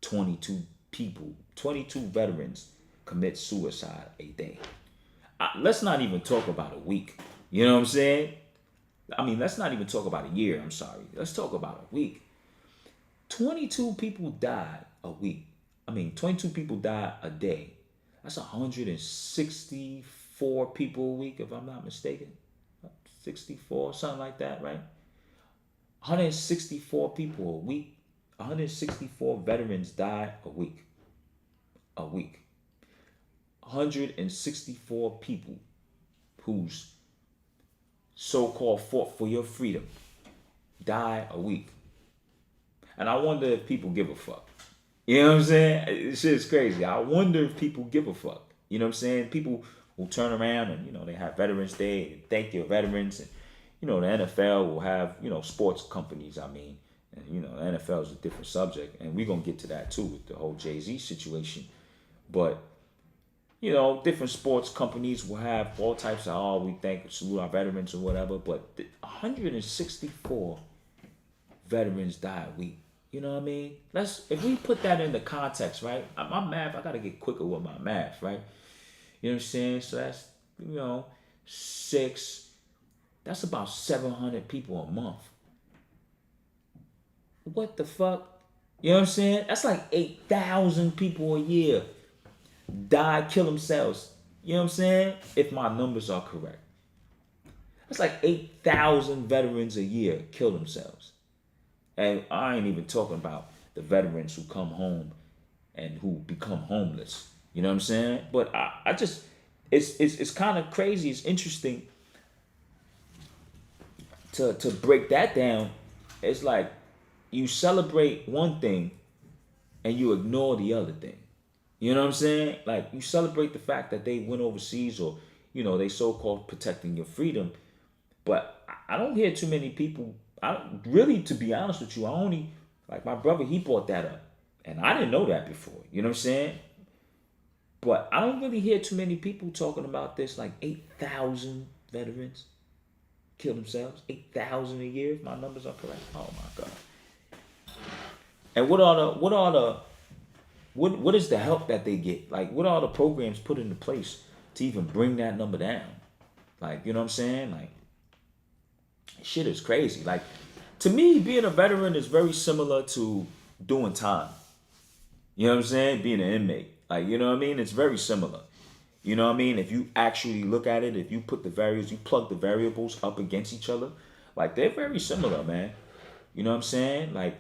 22 people, 22 veterans commit suicide a day. Let's not even talk about a week. You know what I'm saying? I mean, let's not even talk about a year. I'm sorry. Let's talk about a week. 22 people died a week. 22 people died a day. That's 164 people a week, if I'm not mistaken. 64, something like that, right? 164 people a week. 164 veterans died a week. A week. 164 people whose so-called fought for your freedom die a week. And I wonder if people give a fuck. You know what I'm saying? This shit is crazy. I wonder if people give a fuck. You know what I'm saying? People will turn around and, you know, they have Veterans Day and thank your veterans. And, you know, the NFL will have, you know, sports companies, and, you know, the NFL is a different subject. And we're going to get to that too with the whole Jay-Z situation. But, different sports companies will have all types of, oh, we thank, salute our veterans or whatever, but 164 veterans died. You know what I mean? If we put that into context, right? My math, I gotta get quicker with my math, right? You know what I'm saying? So that's, 6, that's about 700 people a month. What the fuck? You know what I'm saying? That's like 8,000 people a year die, kill themselves. You know what I'm saying? If my numbers are correct. That's like 8,000 veterans a year kill themselves. And I ain't even talking about the veterans who come home and who become homeless. You know what I'm saying? But I just, it's kind of crazy. It's interesting to break that down. It's like you celebrate one thing and you ignore the other thing. You know what I'm saying? Like you celebrate the fact that they went overseas, or they so-called protecting your freedom. But I don't hear too many people. Really, to be honest with you, I only, like, my brother, he brought that up, and I didn't know that before. You know what I'm saying? But I don't really hear too many people talking about this. Like 8,000 veterans kill themselves. 8,000 a year, if my numbers are correct. Oh my god! And what is the help that they get? Like, what are the programs put into place to even bring that number down? Like, you know what I'm saying? Like, shit is crazy. Like, to me, being a veteran is very similar to doing time. You know what I'm saying? Being an inmate. Like, you know what I mean? It's very similar. You know what I mean? If you actually look at it, if you put you plug the variables up against each other, like, they're very similar, man. You know what I'm saying? Like,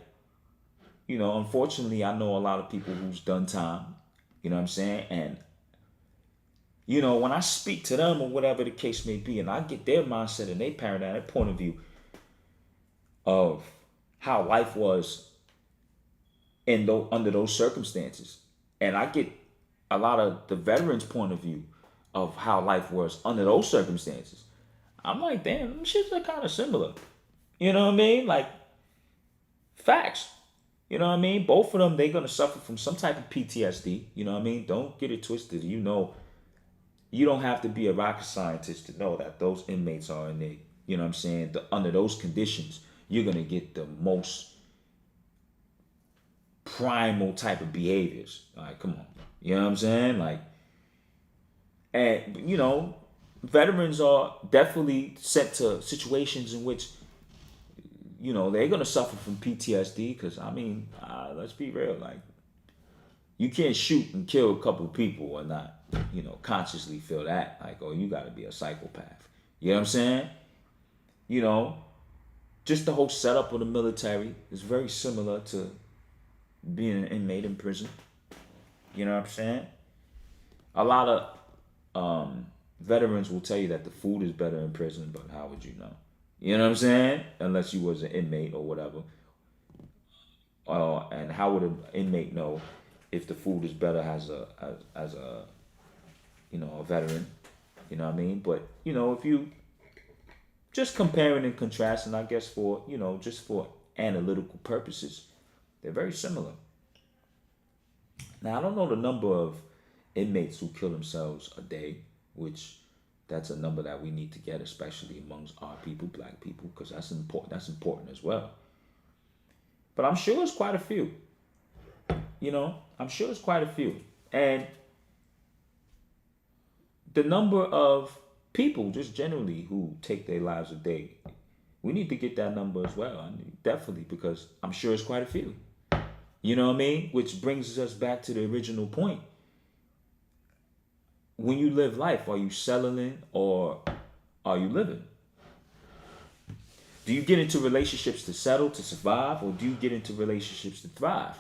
unfortunately, I know a lot of people who's done time. You know what I'm saying? And, when I speak to them or whatever the case may be, and I get their mindset and their paradigm, their point of view of how life was under those circumstances. And I get a lot of the veterans' point of view of how life was under those circumstances. I'm like, damn, them shits are kind of similar. You know what I mean? Like, facts. You know what I mean? Both of them, they're going to suffer from some type of PTSD. You know what I mean? Don't get it twisted. You don't have to be a rocket scientist to know that those inmates are in there. You know what I'm saying? Under those conditions, you're going to get the most primal type of behaviors. Like, come on. You know what I'm saying? Like, and, veterans are definitely sent to situations in which, they're going to suffer from PTSD because, I mean, let's be real. Like, you can't shoot and kill a couple of people and not, consciously feel that. Like, oh, you got to be a psychopath. You know what I'm saying? Just the whole setup of the military is very similar to being an inmate in prison. You know what I'm saying? A lot of veterans will tell you that the food is better in prison, but how would you know? You know what I'm saying? Unless you was an inmate or whatever. And how would an inmate know if the food is better as a a veteran? You know what I mean? But if you just comparing and contrasting, I guess for just for analytical purposes, they're very similar. Now I don't know the number of inmates who kill themselves a day, which that's a number that we need to get, especially amongst our people, black people, because that's important. That's important as well. But I'm sure it's quite a few. I'm sure it's quite a few. And the number of people, just generally, who take their lives a day, we need to get that number as well. I mean, definitely, because I'm sure it's quite a few. You know what I mean? Which brings us back to the original point. When you live life, are you settling or are you living? Do you get into relationships to settle, to survive, or do you get into relationships to thrive?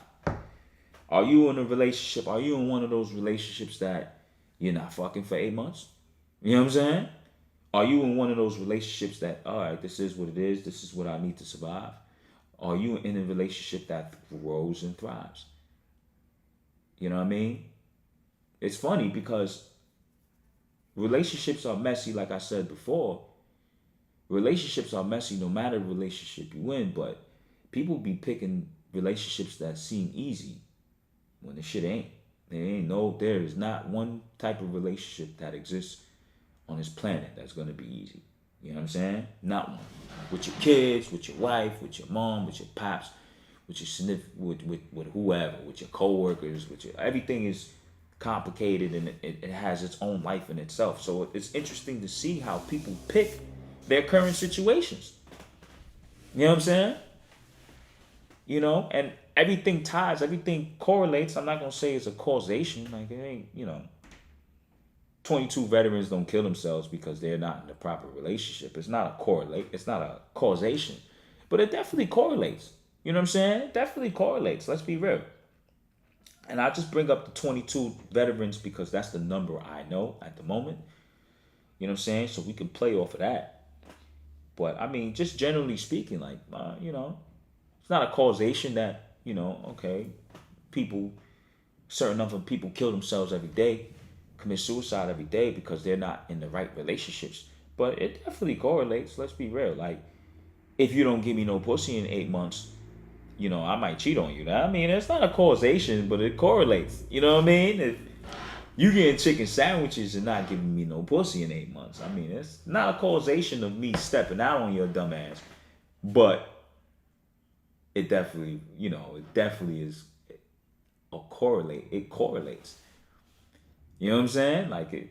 Are you in a relationship? Are you in one of those relationships that you're not fucking for 8 months? You know what I'm saying? Are you in one of those relationships that, all right, this is what it is, this is what I need to survive? Are you in a relationship that grows and thrives? You know what I mean? It's funny because relationships are messy, like I said before. Relationships are messy no matter the relationship you in, but people be picking relationships that seem easy when the shit ain't. There is not one type of relationship that exists on this planet that's gonna be easy. You know what I'm saying? Not one. With your kids, with your wife, with your mom, with your pops, with your with whoever, with your coworkers, with your everything is complicated and it has its own life in itself. So it's interesting to see how people pick their current situations. You know what I'm saying? And everything ties, everything correlates. I'm not gonna say it's a causation. Like it ain't, 22 veterans don't kill themselves because they're not in the proper relationship. It's not a correlate. It's not a causation, but it definitely correlates. You know what I'm saying? It definitely correlates. Let's be real. And I just bring up the 22 veterans because that's the number I know at the moment. You know what I'm saying? So we can play off of that. But I mean, just generally speaking, like it's not a causation that okay, people, certain number of people kill themselves every day, commit suicide every day because they're not in the right relationships. But it definitely correlates. Let's be real. Like, if you don't give me no pussy in 8 months, I might cheat on you. I mean, it's not a causation, but it correlates. You know what I mean? If you getting chicken sandwiches and not giving me no pussy in 8 months, I mean, it's not a causation of me stepping out on your dumb ass. But it definitely, it definitely is a correlate. It correlates. You know what I'm saying? Like it,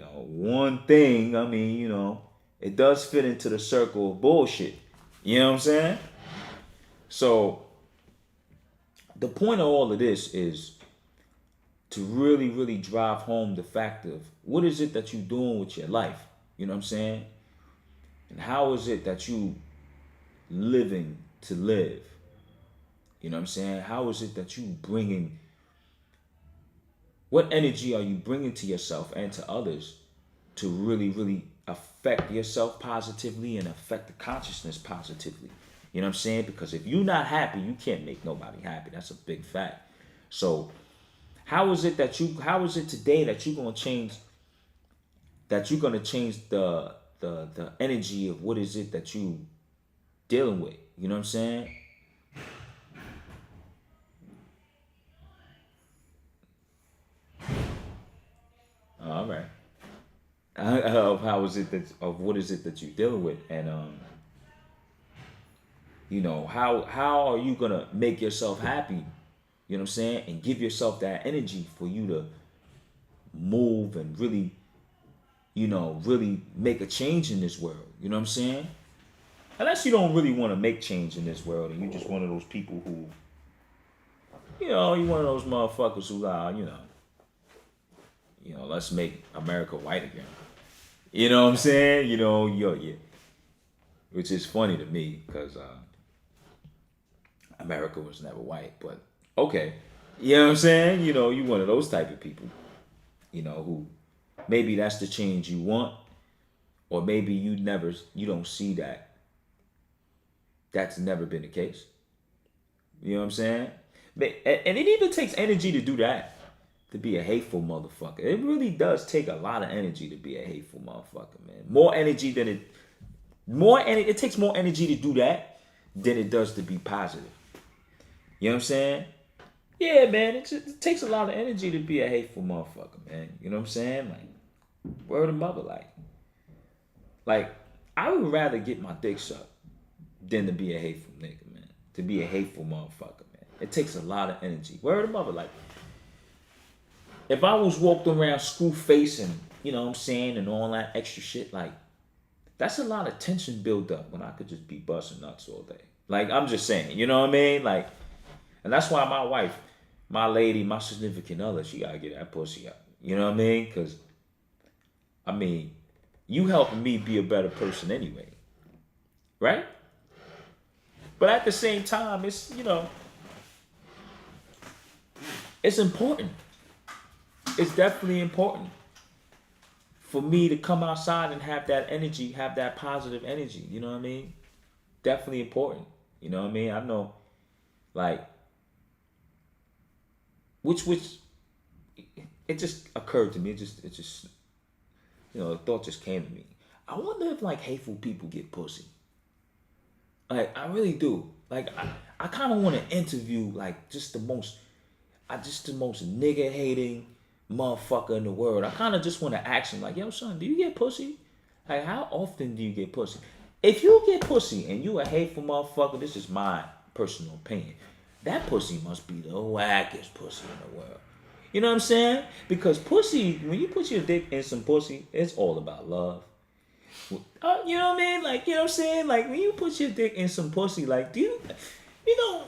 one thing, I mean, it does fit into the circle of bullshit. You know what I'm saying? So the point of all of this is to really, really drive home the fact of what is it that you're doing with your life? You know what I'm saying? And how is it that you living to live? You know what I'm saying? How is it that you bringing, what energy are you bringing to yourself and to others to really, really affect yourself positively and affect the consciousness positively? You know what I'm saying? Because if you're not happy, you can't make nobody happy. That's a big fact. So how is it today that you're gonna change, the energy of what is it that you dealing with? You know what I'm saying? All right. Of how is it that of what is it that you're dealing with, and how are you gonna make yourself happy? You know what I'm saying, and give yourself that energy for you to move and really, really make a change in this world. You know what I'm saying? Unless you don't really want to make change in this world, and you just one of those people who, you one of those motherfuckers who are, let's make America white again. You know what I'm saying? Yeah. Which is funny to me because America was never white, but okay. You know what I'm saying? You one of those type of people, who maybe that's the change you want, or maybe you don't see that. That's never been the case. You know what I'm saying? And it even takes energy to do that. To be a hateful motherfucker. It really does take a lot of energy to be a hateful motherfucker, man. It takes more energy to do that than it does to be positive. You know what I'm saying? Yeah, man, it takes a lot of energy to be a hateful motherfucker, man. You know what I'm saying? Like, word of mother, like, I would rather get my dick sucked than to be a hateful nigga, man. To be a hateful motherfucker, man. It takes a lot of energy. Word of mother, like, if I was walked around screw face and, you know what I'm saying, and all that extra shit, like, that's a lot of tension built up when I could just be busting nuts all day. Like, I'm just saying, you know what I mean? Like, and that's why my wife, my lady, my significant other, she gotta get that pussy up. You know what I mean? Because, I mean, you helping me be a better person anyway. Right? But at the same time, it's, it's important. It's definitely important for me to come outside and have that energy, have that positive energy. You know what I mean? Definitely important. You know what I mean? I know, like, which, it just occurred to me. It just, a thought just came to me. I wonder if, like, hateful people get pussy. Like, I really do. Like, I kind of want to interview, like, just the most. I just the most nigga hating motherfucker in the world. I kind of just want to ask him, like, yo, son, do you get pussy? Like, how often do you get pussy? If you get pussy and you a hateful motherfucker, this is my personal opinion. That pussy must be the wackest pussy in the world. You know what I'm saying? Because pussy, when you put your dick in some pussy, it's all about love. You know what I mean? Like, you know what I'm saying? Like, when you put your dick in some pussy, like, you know,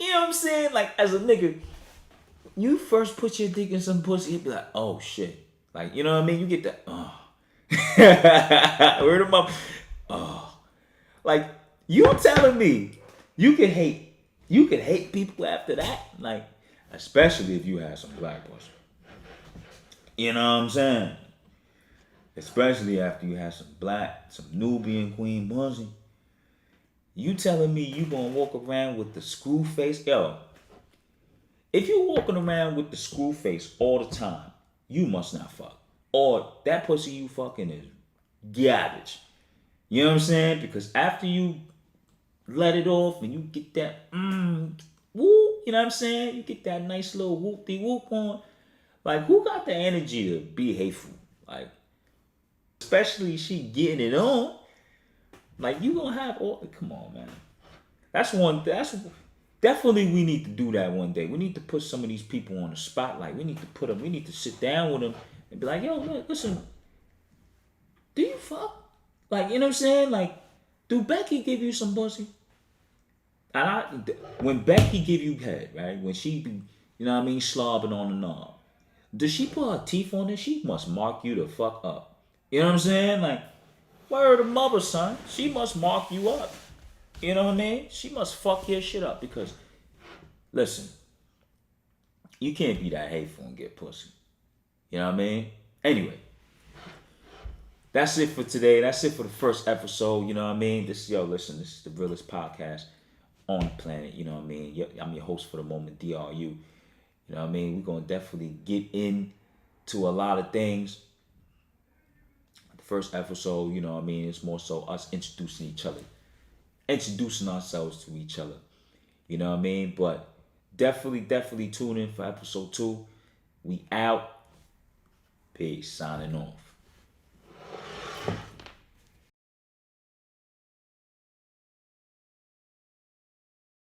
you know what I'm saying? Like, as a nigga, you first put your dick in some pussy, you'd be like, oh shit. Like, you know what I mean? You get that, word of mouth. Oh. Like, you telling me you can hate people after that? Like, especially if you had some black pussy. You know what I'm saying? Especially after you had some Nubian queen pussy. You telling me you gonna walk around with the screw face? Yo, if you walking around with the screw face all the time, you must not fuck. Or that pussy you fucking is garbage. You know what I'm saying? Because after you let it off and you get that whoop, you know what I'm saying? You get that nice little whoop-de-whoop on. Like, who got the energy to be hateful? Like, especially she getting it on. Like, you gonna have all, come on, man. That's definitely we need to do that one day. We need to put some of these people on the spotlight. We need to put them, we need to sit down with them and be like, yo, look, listen, do you fuck? Like, you know what I'm saying? Like, do Becky give you some pussy? When Becky give you head, right? When she be, you know what I mean, slobbing on the knob, does she put her teeth on it? She must mark you the fuck up. You know what I'm saying? Like, word of mother, son. She must mark you up. You know what I mean? She must fuck your shit up because, listen, you can't be that hateful and get pussy. You know what I mean? Anyway, that's it for today. That's it for the first episode. You know what I mean? This is the realest podcast on the planet. You know what I mean? I'm your host for the moment, DRU. You know what I mean? We're going to definitely get into a lot of things. The first episode, you know what I mean? It's more so us introducing each other. Introducing ourselves to each other. You know what I mean? But definitely tune in for episode 2. We out. Peace. Signing off.